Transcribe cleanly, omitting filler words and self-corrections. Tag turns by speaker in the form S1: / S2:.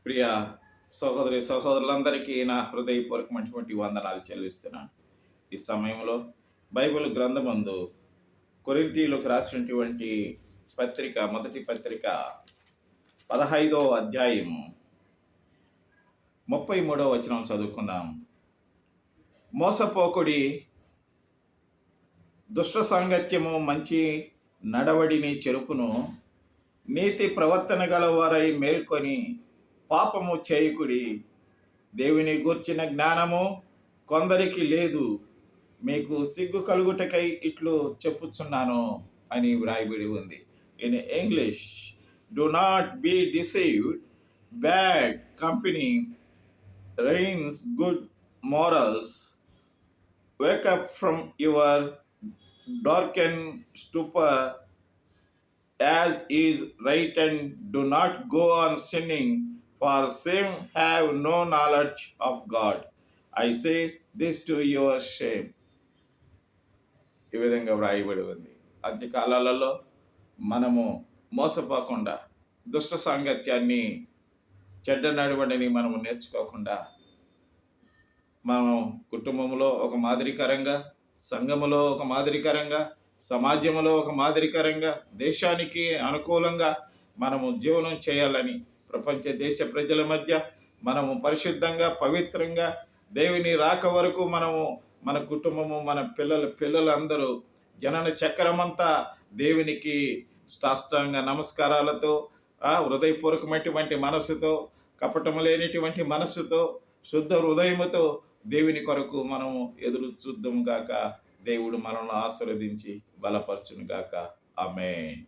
S1: ప్రియ సహోదరి సహోదరులందరికీ నా హృదయపూర్వకమైనటువంటి వందనాలు చెల్లిస్తున్నాను. ఈ సమయంలో బైబిల్ గ్రంథమందు కొరింథీయులకు రాసినటువంటి పత్రిక మొదటి పత్రిక 15వ అధ్యాయము 33వ వచనం చదువుకుందాం. మోసపోకుడి, దుష్ట సాంగత్యము మంచి నడవడిని చెరుపును, నీతి ప్రవర్తన గలవారై మేల్కొని పాపము చేయకుడి. దేవుని గూర్చిన జ్ఞానము కొందరికి లేదు, మీకు సిగ్గు కలుగుటకై ఇట్లు చెప్పుచున్నాను అని వ్రాయబడి ఉంది. In English, do not be deceived, bad company reigns good morals. Wake up from your darkened stupor as is right, and do not go on sinning, for some have no knowledge of God. I say this to your shame. ఈ విధంగా వ్రాయబడి ఉంది. అంత్యకాలాలలో మనము మోసపోకుండా, దుష్ట సాంగత్యాన్ని, చెడ్డ నడవడిని మనము నేర్చుకోకుండా, మనం కుటుంబంలో ఒక మాదిరికరంగా, సంఘములో ఒక మాదిరికరంగా, సమాజంలో ఒక మాదిరికరంగా, దేశానికి అనుకూలంగా మనము జీవనం చేయాలని, ప్రపంచ దేశ ప్రజల మధ్య మనము పరిశుద్ధంగా, పవిత్రంగా, దేవుని రాక వరకు మనము, మన కుటుంబము, మన పిల్లలందరూ జనన చక్రమంతా దేవునికి సాష్టాంగ నమస్కారాలతో, హృదయపూర్వకమైనటువంటి మనసుతో, కపటము లేనిటువంటి మనస్సుతో, శుద్ధ హృదయముతో దేవుని కొరకు మనము ఎదురు చూద్దాము గాక. దేవుడు మనల్ని ఆశీర్వదించి బలపరచును గాక. ఆమేన్.